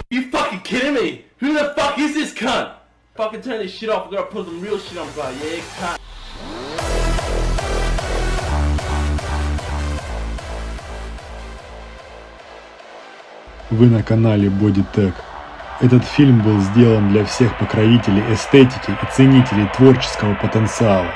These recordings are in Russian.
You fucking kidding me? Who the fuck is this cunt? Fucking turn this shit off. We gotta put some real shit on fire. Yeah, cunt. Вы на канале Bodytech. Этот фильм был сделан для всех покровителей эстетики и ценителей творческого потенциала.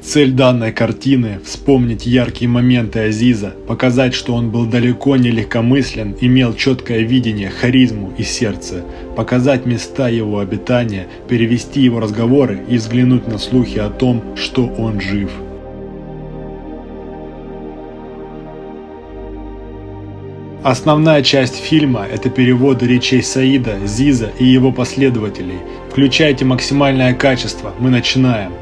Цель данной картины – вспомнить яркие моменты Азиза, показать, что он был далеко не легкомыслен, имел четкое видение, харизму и сердце, показать места его обитания, перевести его разговоры и взглянуть на слухи о том, что он жив. Основная часть фильма – это переводы речей Саида, Зиза и его последователей. Включайте максимальное качество, мы начинаем.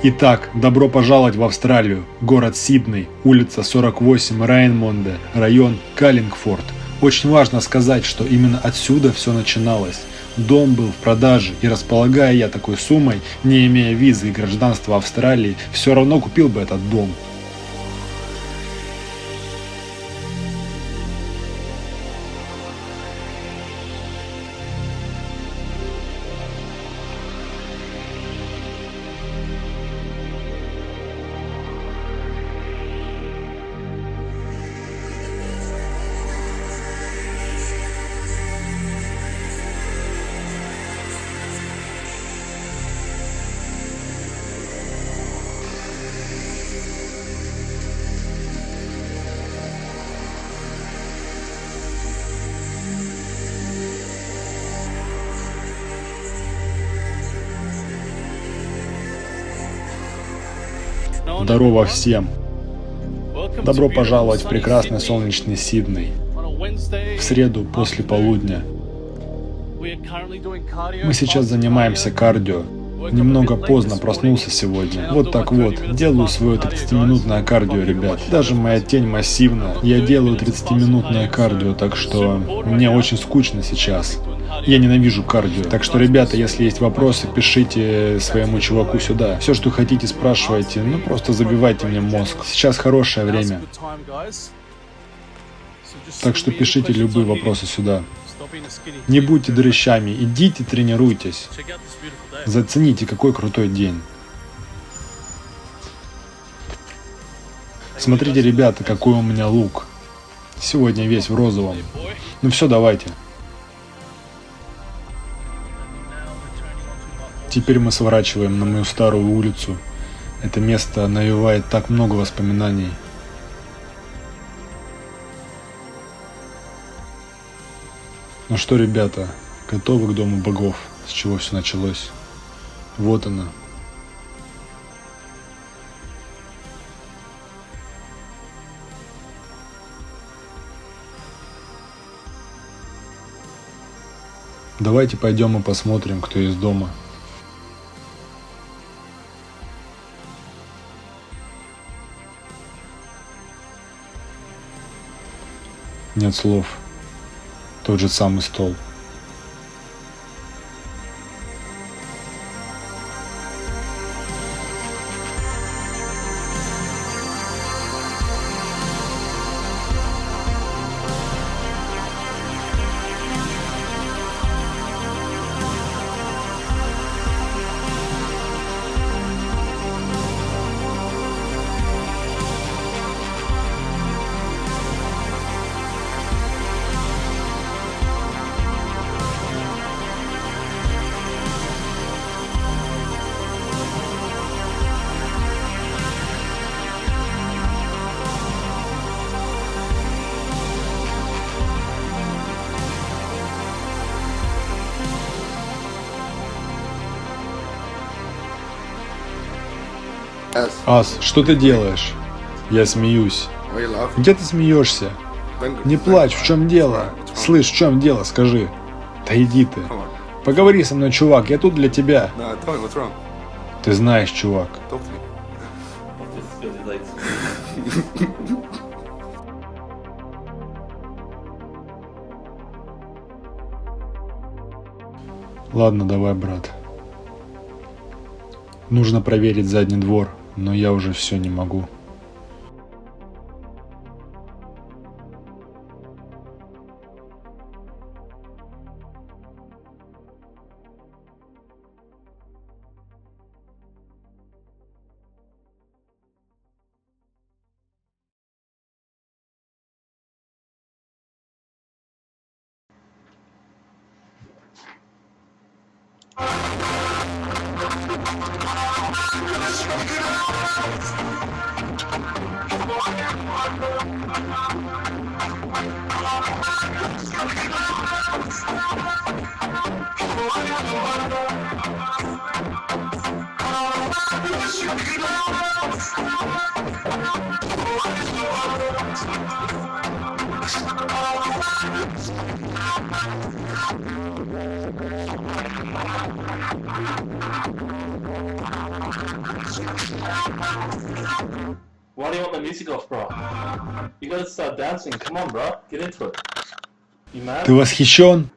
Итак, добро пожаловать в Австралию, город Сидней, улица 48 Рейнмонде, район Каллингфорд. Очень важно сказать, что именно отсюда все начиналось. Дом был в продаже, и располагая я такой суммой, не имея визы и гражданства Австралии, все равно купил бы этот дом. Здорово всем! Добро пожаловать в прекрасный солнечный Сидней. В среду после полудня. Мы сейчас занимаемся кардио. Немного поздно проснулся сегодня. Вот так вот, делаю свое 30-минутное кардио, ребят. Даже моя тень массивная. Я делаю 30-минутное кардио, так что мне очень скучно сейчас. Я ненавижу кардио. Так что, ребята, если есть вопросы, пишите своему чуваку сюда. Все, что хотите, спрашивайте. Ну, просто забивайте мне мозг. Сейчас хорошее время. Так что пишите любые вопросы сюда. Не будьте дрыщами, идите тренируйтесь. Зацените, какой крутой день. Смотрите, ребята, какой у меня лук. Сегодня весь в розовом. Ну все, давайте. Теперь мы сворачиваем на мою старую улицу. Это место навевает так много воспоминаний. Ну что, ребята, готовы к Дому богов, с чего все началось? Вот она. Давайте пойдем и посмотрим, кто есть дома. Нет слов. Тот же самый стол. Ас, что ты делаешь? Я смеюсь. Где ты смеешься? Не плачь, в чем дело? Слышь, в чем дело, скажи. Да иди ты. Поговори со мной, чувак, я тут для тебя. No, don't. What's wrong? Ты знаешь, чувак. Talk to me. Just feels like... Ладно, давай, брат. Нужно проверить задний двор, но я уже все не могу. Why do you want the music off, bro? You gotta start dancing. Come on, bro. Get into it. You mad? Ты восхищен?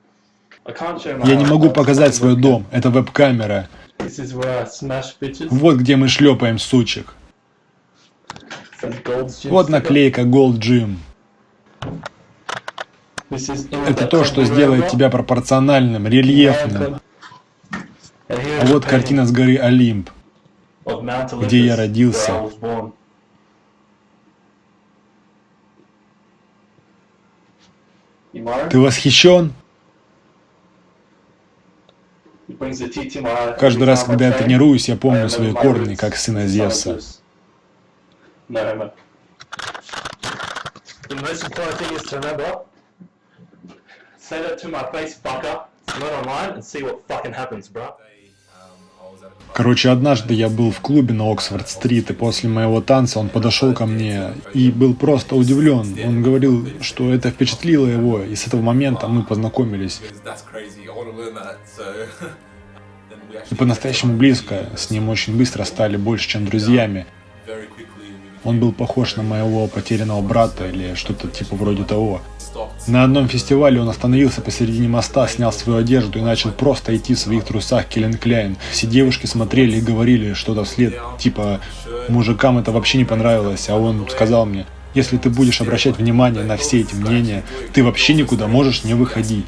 I can't show my Я не могу house. показать свой дом. Это веб-камера. This is where I smash bitches. Вот где мы шлепаем сучек. Some Gold's Gym Вот sticker. наклейка Gold Gym. This is Это то, что сделает тебя пропорциональным, рельефным. А вот картина с горы Олимп. где я родился. Ты восхищен? Каждый раз, когда я тренируюсь, я помню свои корни, как сына Зевса. Короче, однажды я был в клубе на Оксфорд-стрит, и после моего танца он подошел ко мне и был просто удивлен. Он говорил, что это впечатлило его, и с этого момента мы познакомились. И по-настоящему близко, с ним очень быстро стали больше, чем друзьями. Он был похож на моего потерянного брата или что-то типа вроде того. На одном фестивале он остановился посередине моста, снял свою одежду и начал просто идти в своих трусах Calvin Klein. Все девушки смотрели и говорили что-то вслед, типа «мужикам это вообще не понравилось», а он сказал мне: «Если ты будешь обращать внимание на все эти мнения, ты вообще никуда можешь не выходить».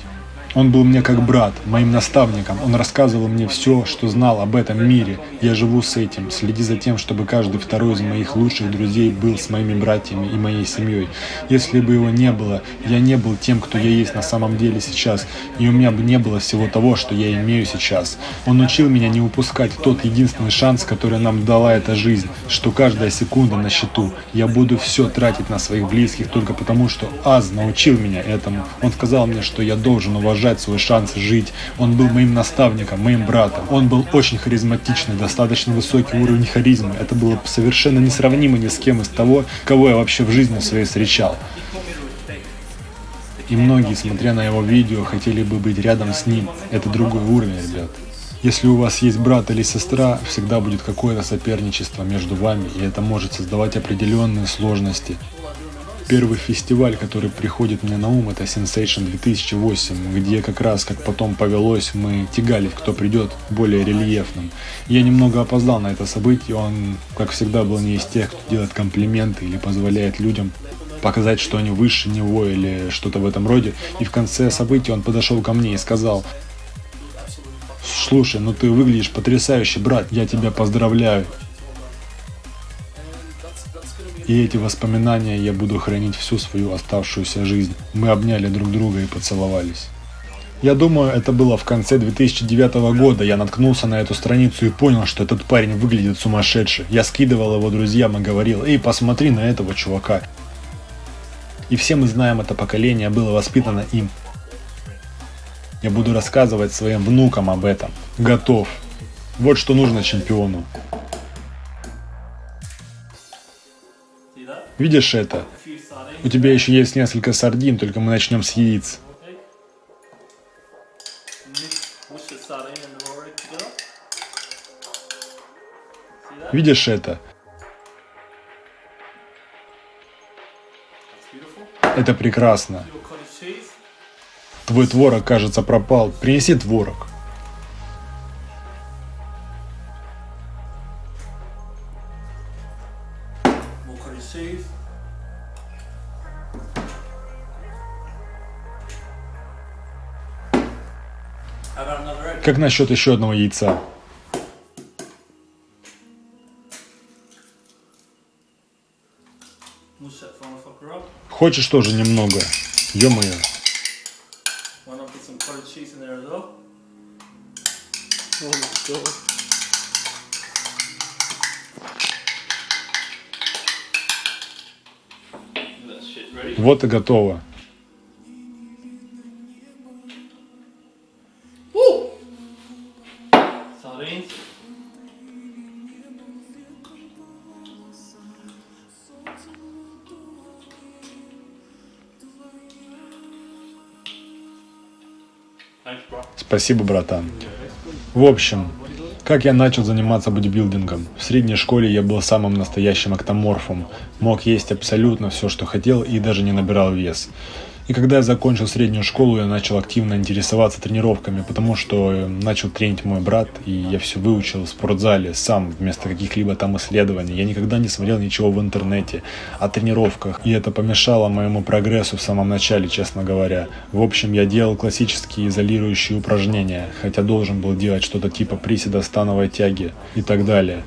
Он был мне как брат, моим наставником. Он рассказывал мне все, что знал об этом мире. Я живу с этим. Следи за тем, чтобы каждый второй из моих лучших друзей был с моими братьями и моей семьей. Если бы его не было, я не был тем, кто я есть на самом деле сейчас. И у меня бы не было всего того, что я имею сейчас. Он учил меня не упускать тот единственный шанс, который нам дала эта жизнь. Что каждая секунда на счету. Я буду все тратить на своих близких только потому, что Аз научил меня этому. Он сказал мне, что я должен уважать свой шанс жить. Он был моим наставником, моим братом. Он был очень харизматичный, достаточно высокий уровень харизмы. Это было совершенно несравнимо ни с кем из того, кого я вообще в жизни своей встречал. И многие, смотря на его видео, хотели бы быть рядом с ним. Это другой уровень, ребят. Если у вас есть брат или сестра, всегда будет какое-то соперничество между вами, и это может создавать определенные сложности. Первый фестиваль, который приходит мне на ум, это Sensation 2008, где как раз, как потом повелось, мы тягались, кто придет более рельефным. Я немного опоздал на это событие, он, как всегда, был не из тех, кто делает комплименты или позволяет людям показать, что они выше него или что-то в этом роде. И в конце события он подошел ко мне и сказал: «Слушай, ну ты выглядишь потрясающе, брат, я тебя поздравляю». И эти воспоминания я буду хранить всю свою оставшуюся жизнь. Мы обняли друг друга и поцеловались. Я думаю, это было в конце 2009 года. Я наткнулся на эту страницу и понял, что этот парень выглядит сумасшедше. Я скидывал его друзьям и говорил: «Эй, посмотри на этого чувака». И все мы знаем, это поколение было воспитано им. Я буду рассказывать своим внукам об этом. Готов. Вот что нужно чемпиону. Видишь это? У тебя еще есть несколько сардин, только мы начнем с яиц. Видишь это? Это прекрасно. Твой творог, кажется, пропал. Принеси творог. Как насчет еще одного яйца? Хочешь тоже немного? Ё-моё. Вот и готово. Спасибо, братан. В общем, как я начал заниматься бодибилдингом? В средней школе я был самым настоящим эктоморфом. Мог есть абсолютно все, что хотел, и даже не набирал вес. И когда я закончил среднюю школу, я начал активно интересоваться тренировками, потому что начал тренить мой брат, и я все выучил в спортзале сам, вместо каких-либо там исследований. Я никогда не смотрел ничего в интернете о тренировках, и это помешало моему прогрессу в самом начале, честно говоря. В общем, я делал классические изолирующие упражнения, хотя должен был делать что-то типа приседа, становой тяги и так далее,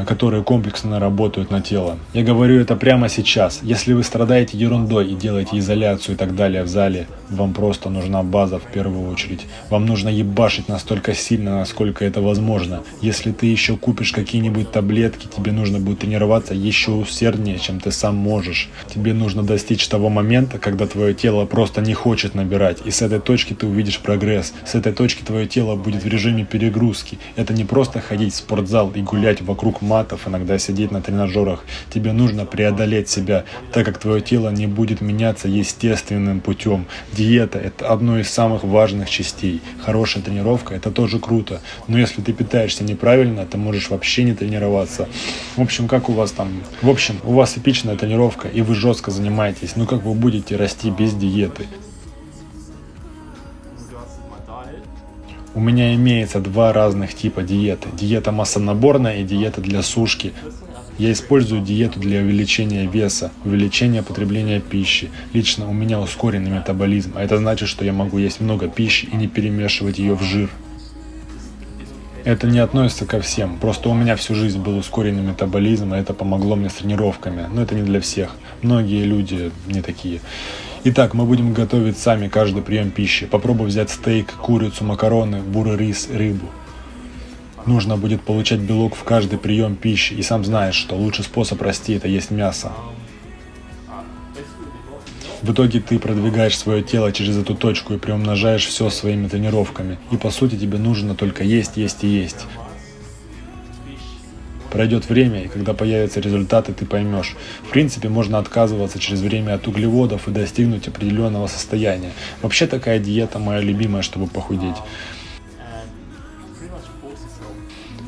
которые комплексно работают на тело. Я говорю это прямо сейчас. Если вы страдаете ерундой и делаете изоляцию и так далее в зале, вам просто нужна база в первую очередь. Вам нужно ебашить настолько сильно, насколько это возможно. Если ты еще купишь какие-нибудь таблетки, тебе нужно будет тренироваться еще усерднее, чем ты сам можешь. Тебе нужно достичь того момента, когда твое тело просто не хочет набирать. И с этой точки ты увидишь прогресс. С этой точки твое тело будет в режиме перегрузки. Это не просто ходить в спортзал и гулять вокруг матов, иногда сидеть на тренажерах. Тебе нужно преодолеть себя, так как твое тело не будет меняться естественным путем. Диета – это одно из самых важных частей. Хорошая тренировка – это тоже круто. Но если ты питаешься неправильно, ты можешь вообще не тренироваться. В общем, как у вас там? В общем, у вас эпичная тренировка, и вы жестко занимаетесь. Но как вы будете расти без диеты? У меня имеется два разных типа диеты. Диета массонаборная и диета для сушки. Я использую диету для увеличения веса, увеличения потребления пищи. Лично у меня ускоренный метаболизм, а это значит, что я могу есть много пищи и не перемешивать ее в жир. Это не относится ко всем, просто у меня всю жизнь был ускоренный метаболизм, и это помогло мне с тренировками. Но это не для всех. Многие люди не такие. Итак, мы будем готовить сами каждый прием пищи. Попробуй взять стейк, курицу, макароны, бурый рис, рыбу. Нужно будет получать белок в каждый прием пищи. И сам знаешь, что лучший способ расти – это есть мясо. В итоге ты продвигаешь свое тело через эту точку и приумножаешь все своими тренировками. И по сути тебе нужно только есть, есть и есть. Пройдет время, и когда появятся результаты, ты поймешь. В принципе, можно отказываться через время от углеводов и достигнуть определенного состояния. Вообще такая диета моя любимая, чтобы похудеть.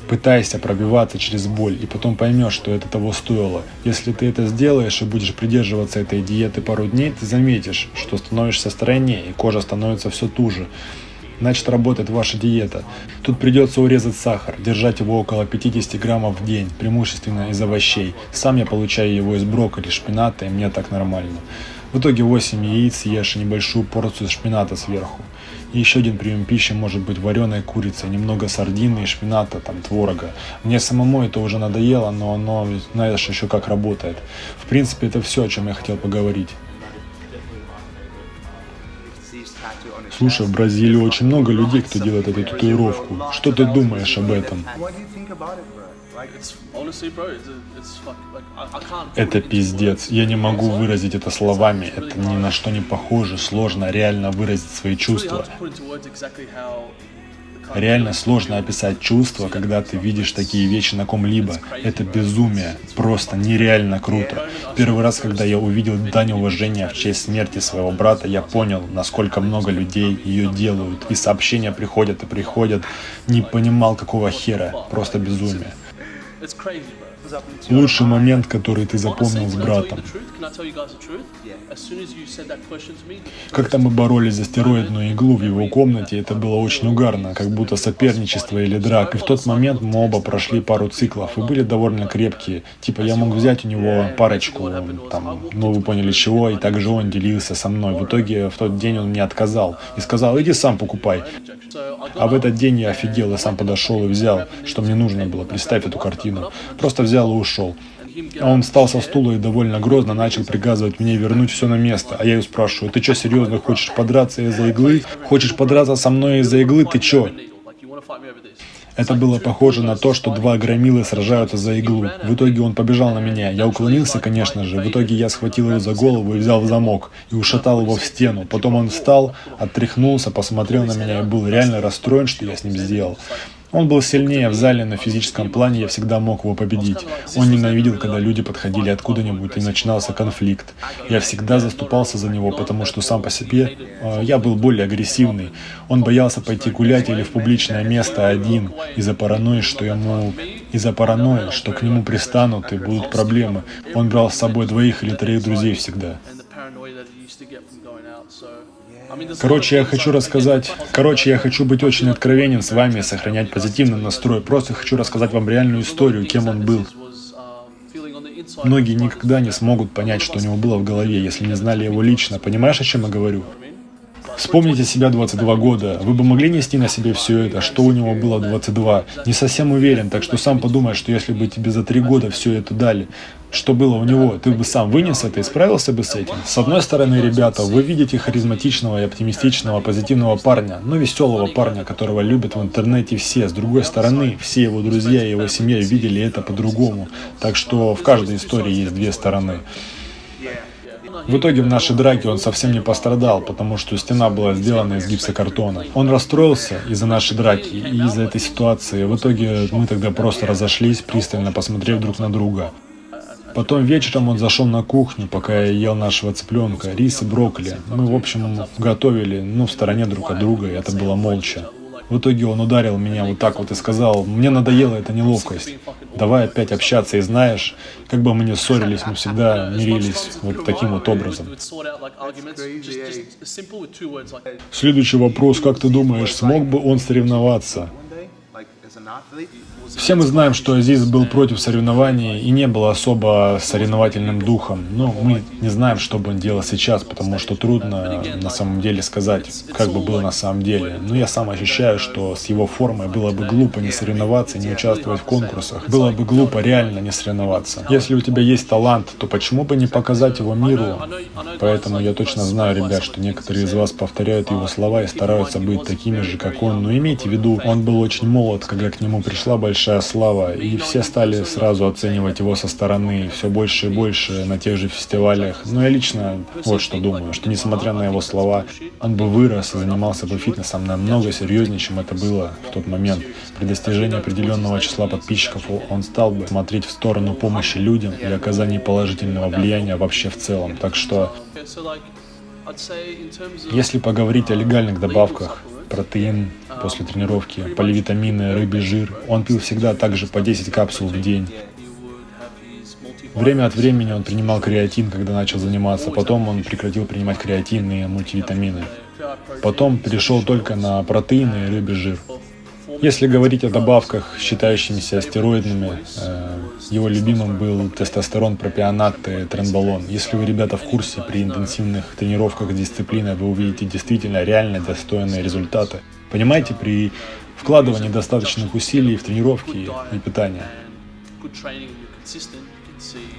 Пытайся пробиваться через боль, и потом поймешь, что это того стоило. Если ты это сделаешь и будешь придерживаться этой диеты пару дней, ты заметишь, что становишься стройнее, и кожа становится все туже. Значит, работает ваша диета. Тут придется урезать сахар, держать его около 50 граммов в день, преимущественно из овощей. Сам я получаю его из брокколи, шпината, и мне так нормально. В итоге 8 яиц ешь и небольшую порцию шпината сверху. И еще один прием пищи может быть вареная курица, немного сардины и шпината, там, творога. Мне самому это уже надоело, но оно, знаешь, еще как работает. В принципе, это все, о чем я хотел поговорить. Слушай, в Бразилии очень много людей, кто делает эту татуировку. Что ты думаешь об этом? Это пиздец. Я не могу выразить это словами. Это ни на что не похоже. Сложно реально выразить свои чувства. Реально сложно описать чувства, когда ты видишь такие вещи на ком-либо. Это безумие. Просто нереально круто. Первый раз, когда я увидел дань уважения в честь смерти своего брата, я понял, насколько много людей ее делают. И сообщения приходят и приходят. Не понимал, какого хера. Просто безумие. Лучший момент, который ты запомнил с братом. Как-то мы боролись за стероидную иглу в его комнате, это было очень угарно, как будто соперничество или драка. И в тот момент мы оба прошли пару циклов и были довольно крепкие. Типа я мог взять у него парочку, там, ну вы поняли чего, и также он делился со мной. В итоге в тот день он мне отказал и сказал: иди сам покупай. А в этот день я офигел и сам подошел и взял, что мне нужно было, представь эту картину. Просто взял и ушел. А он встал со стула и довольно грозно начал приказывать мне вернуть все на место. А я ее спрашиваю: ты что, серьезно хочешь подраться из-за иглы? Хочешь подраться со мной из-за иглы? Ты что? Это было похоже на то, что два громилы сражаются за иглу. В итоге он побежал на меня. Я уклонился, конечно же. В итоге я схватил его за голову и взял в замок. И ушатал его в стену. Потом он встал, оттряхнулся, посмотрел на меня и был реально расстроен, что я с ним сделал. Он был сильнее в зале, на физическом плане я всегда мог его победить. Он ненавидел, когда люди подходили откуда-нибудь и начинался конфликт. Я всегда заступался за него, потому что сам по себе я был более агрессивный. Он боялся пойти гулять или в публичное место один, из-за паранойи, что к нему пристанут и будут проблемы. Он брал с собой 2 или 3 друзей всегда. Короче, я хочу быть очень откровенен с вами, сохранять позитивный настрой. Просто хочу рассказать вам реальную историю, кем он был. Многие никогда не смогут понять, что у него было в голове, если не знали его лично. Понимаешь, о чем я говорю? Вспомните себя 22 года. Вы бы могли нести на себе все это? Что у него было в 22? Не совсем уверен, так что сам подумай, что если бы тебе за 3 года все это дали, что было у него, ты бы сам вынес это и справился бы с этим? С одной стороны, ребята, вы видите харизматичного и оптимистичного, позитивного парня, но веселого парня, которого любят в интернете все. С другой стороны, все его друзья и его семья видели это по-другому. Так что в каждой истории есть 2 стороны. В итоге в нашей драке он совсем не пострадал, потому что стена была сделана из гипсокартона. Он расстроился из-за нашей драки и из-за этой ситуации. В итоге мы тогда просто разошлись, пристально посмотрев друг на друга. Потом вечером он зашел на кухню, пока я ел нашего цыпленка, рис и брокколи. Мы, в общем, готовили, в стороне друг от друга, и это было молча. В итоге он ударил меня вот так вот и сказал: мне надоела эта неловкость, давай опять общаться, и знаешь, как бы мы ни ссорились, мы всегда мирились вот таким вот образом. Следующий вопрос: как ты думаешь, смог бы он соревноваться? Все мы знаем, что Азиз был против соревнований и не был особо соревновательным духом. Но мы не знаем, что бы он делал сейчас, потому что трудно на самом деле сказать, как бы было на самом деле. Но я сам ощущаю, что с его формой было бы глупо не соревноваться, не участвовать в конкурсах. Было бы глупо реально не соревноваться. Если у тебя есть талант, то почему бы не показать его миру? Поэтому я точно знаю, ребят, что некоторые из вас повторяют его слова и стараются быть такими же, как он. Но имейте в виду, он был очень молод, когда к нему пришла большая слава, и все стали сразу оценивать его со стороны, все больше и больше на тех же фестивалях. Но я лично вот что думаю, что несмотря на его слова, он бы вырос и занимался бы фитнесом намного серьезнее, чем это было в тот момент. При достижении определенного числа подписчиков он стал бы смотреть в сторону помощи людям и оказания положительного влияния вообще в целом. Так что, если поговорить о легальных добавках, протеин после тренировки, поливитамины, рыбий жир. Он пил всегда также по 10 капсул в день. Время от времени он принимал креатин, когда начал заниматься. Потом он прекратил принимать креатин и мультивитамины. Потом перешел только на протеины и рыбий жир. Если говорить о добавках, считающимися стероидными, его любимым был тестостерон, пропионат и тренболон. Если вы, ребята, в курсе, при интенсивных тренировках с дисциплиной вы увидите действительно реально достойные результаты. Понимаете, при вкладывании достаточных усилий в тренировки и питание.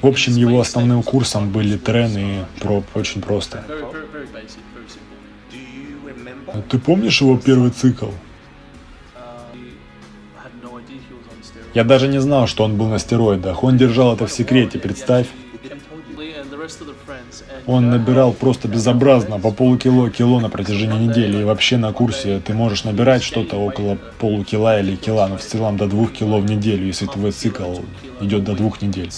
В общем, его основным курсом были трен и проб, очень просто. Ты помнишь его первый цикл? Я даже не знал, что он был на стероидах. Он держал это в секрете, представь. Он набирал просто безобразно, по полкило на протяжении недели. И вообще на курсе ты можешь набирать что-то около полукила или кила, но в целом до 2 кило в неделю, если твой цикл идет до 2 недель.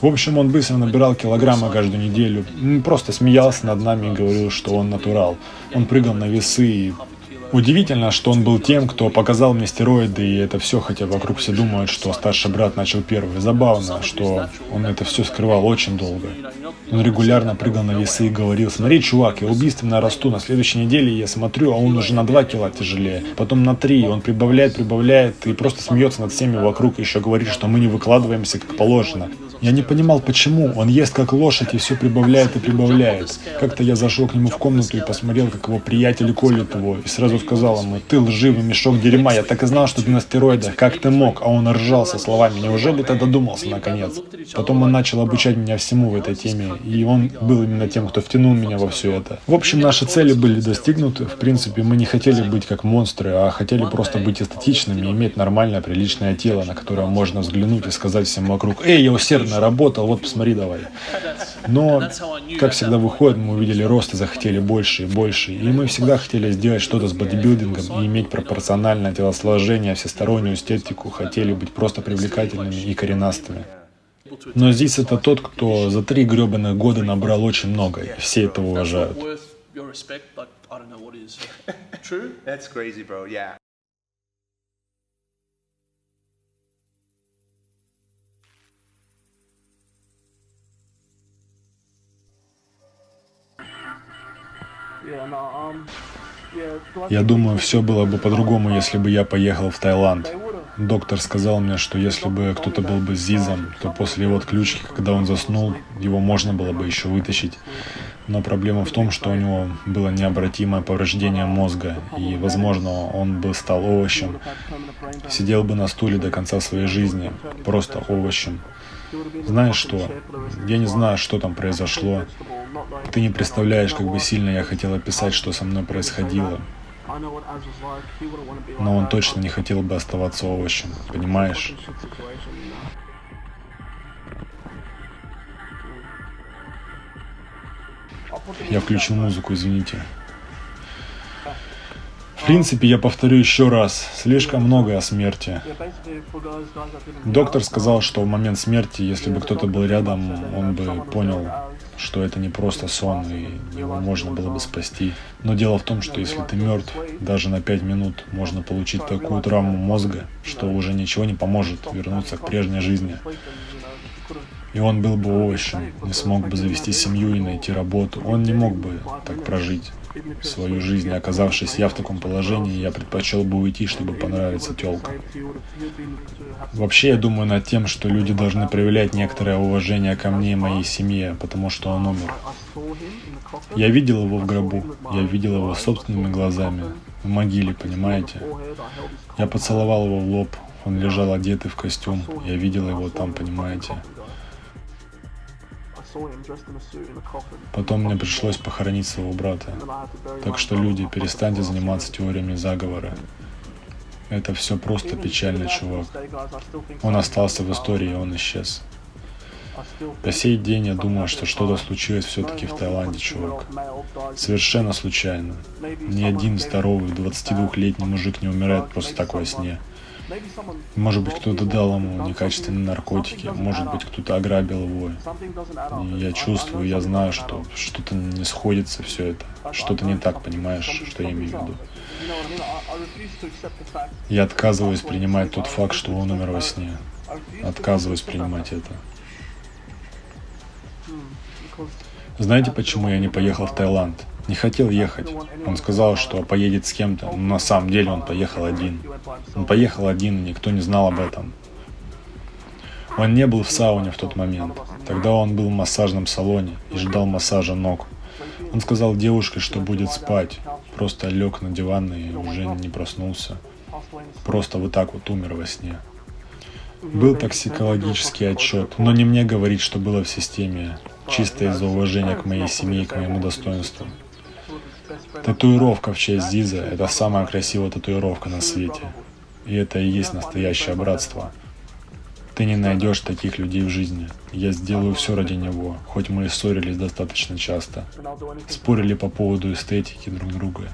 В общем, он быстро набирал килограммы каждую неделю. Просто смеялся над нами и говорил, что он натурал. Он прыгал на весы и Удивительно, что он был тем, кто показал мне стероиды и это все, хотя вокруг все думают, что старший брат начал первый. Забавно, что он это все скрывал очень долго. Он регулярно прыгал на весы и говорил: смотри, чувак, я убийственно расту, на следующей неделе я смотрю, а он уже на 2 кило тяжелее, потом на 3, он прибавляет и просто смеется над всеми вокруг и еще говорит, что мы не выкладываемся как положено. Я не понимал, почему. Он ест как лошадь и все прибавляет и прибавляет. Как-то я зашел к нему в комнату и посмотрел, как его приятель колет его, и сразу сказал ему: ты лживый мешок дерьма, я так и знал, что ты на стероидах, как ты мог? А он ржал со словами: неужели ты додумался наконец? Потом он начал обучать меня всему в этой теме, и он был именно тем, кто втянул меня во все это. В общем, наши цели были достигнуты. В принципе, мы не хотели быть как монстры, а хотели просто быть эстетичными и иметь нормальное, приличное тело, на которое можно взглянуть и сказать всем вокруг: эй, я усердно работал, вот посмотри давай. Но, как всегда выходит, мы увидели рост и захотели больше и больше. И мы всегда хотели сделать что-то с бодибилдингом и иметь пропорциональное телосложение, всестороннюю эстетику, хотели быть просто привлекательными и коренастыми. Но здесь это тот, кто за 3 гребаных года набрал очень много, и все это уважают. Я думаю, все было бы по-другому, если бы я поехал в Таиланд. Доктор сказал мне, что если бы кто-то был бы Зизом, то после его отключки, когда он заснул, его можно было бы еще вытащить. Но проблема в том, что у него было необратимое повреждение мозга, и, возможно, он бы стал овощем. Сидел бы на стуле до конца своей жизни, просто овощем. Знаешь что? Я не знаю, что там произошло. Ты не представляешь, как бы сильно я хотел описать, что со мной происходило. Но он точно не хотел бы оставаться овощем, понимаешь? Я включил музыку, извините. В принципе, я повторю еще раз, слишком много о смерти. Доктор сказал, что в момент смерти, если бы кто-то был рядом, он бы понял, что это не просто сон, и его можно было бы спасти. Но дело в том, что если ты мертв, даже на 5 минут можно получить такую травму мозга, что уже ничего не поможет вернуться к прежней жизни. И он был бы овощем, не смог бы завести семью и найти работу. Он не мог бы так прожить свою жизнь. И оказавшись я в таком положении, я предпочел бы уйти, чтобы понравиться тёлкам. Вообще, я думаю над тем, что люди должны проявлять некоторое уважение ко мне и моей семье, потому что он умер. Я видел его в гробу, я видел его собственными глазами, в могиле, понимаете? Я поцеловал его в лоб, он лежал одетый в костюм, я видел его там, понимаете? Потом мне пришлось похоронить своего брата. Так что, люди, перестаньте заниматься теориями заговора. Это все просто печальный чувак. Он остался в истории, он исчез. По сей день я думаю, что что-то случилось все-таки в Таиланде, чувак. Совершенно случайно. Ни один здоровый 22-летний мужик не умирает просто так во сне. Может быть, кто-то дал ему некачественные наркотики, может быть, кто-то ограбил его. И я чувствую, я знаю, что что-то не сходится все это, что-то не так, понимаешь, что я имею в виду. Я отказываюсь принимать тот факт, что он умер во сне. Отказываюсь принимать это. Знаете, почему я не поехал в Таиланд? Не хотел ехать. Он сказал, что поедет с кем-то, но на самом деле он поехал один. Он поехал один, и никто не знал об этом. Он не был в сауне в тот момент. Тогда он был в массажном салоне и ждал массажа ног. Он сказал девушке, что будет спать. Просто лег на диван и уже не проснулся. Просто вот так вот умер во сне. Был токсикологический отчет, но не мне говорить, что было в системе. Чисто из-за уважения к моей семье и к моему достоинству. Татуировка в честь Зиза – это самая красивая татуировка на свете. И это и есть настоящее братство. Ты не найдешь таких людей в жизни. Я сделаю все ради него, хоть мы и ссорились достаточно часто. Спорили по поводу эстетики друг друга.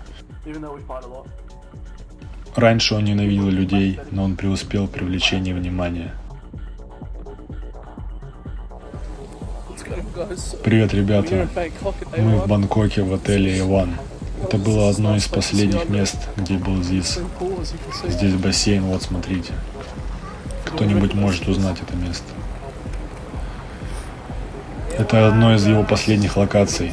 Раньше он ненавидел людей, но он преуспел в привлечении внимания. Привет, ребята. Мы в Бангкоке в отеле Иван. Это было одно из последних мест, где был ЗИС. Здесь бассейн, вот смотрите. Кто-нибудь может узнать это место. Это одно из его последних локаций.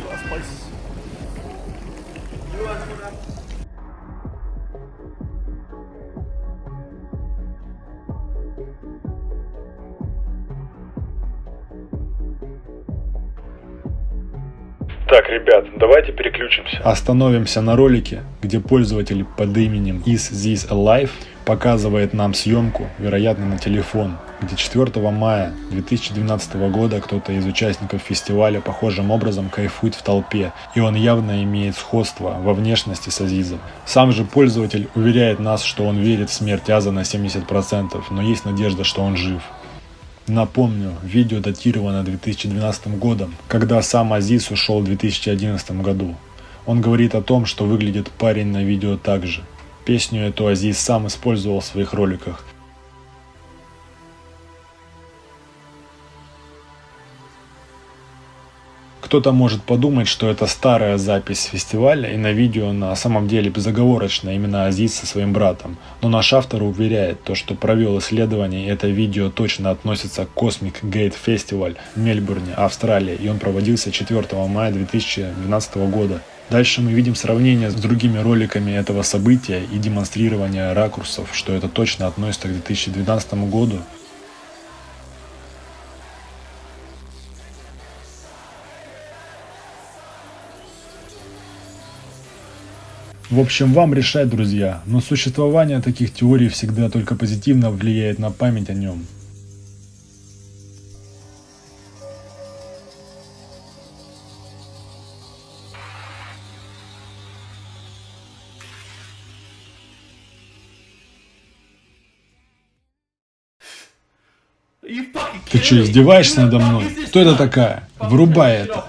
Так, ребят, давайте переключимся. Остановимся на ролике, где пользователь под именем Is This Alive показывает нам съемку, вероятно, на телефон, где 4 мая 2012 года кто-то из участников фестиваля похожим образом кайфует в толпе, и он явно имеет сходство во внешности с Азизом. Сам же пользователь уверяет нас, что он верит в смерть Аза на 70%, но есть надежда, что он жив. Напомню, видео датировано 2012 годом, когда сам Азиз ушел в 2011 году. Он говорит о том, что выглядит парень на видео так же. Песню эту Азиз сам использовал в своих роликах. Кто-то может подумать, что это старая запись фестиваля, и на видео на самом деле безоговорочно именно Азиз со своим братом. Но наш автор уверяет, что провел исследование, и это видео точно относится к Cosmic Gate Festival в Мельбурне, Австралия, и он проводился 4 мая 2012 года. Дальше мы видим сравнение с другими роликами этого события и демонстрирование ракурсов, что это точно относится к 2012 году. В общем, вам решать, друзья, но существование таких теорий всегда только позитивно влияет на память о нем. Ты что, издеваешься надо мной? Кто это такая? Вырубай это.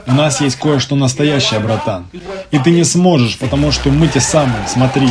У нас есть кое-что настоящее, братан. И ты не сможешь, потому что мы те самые, смотри.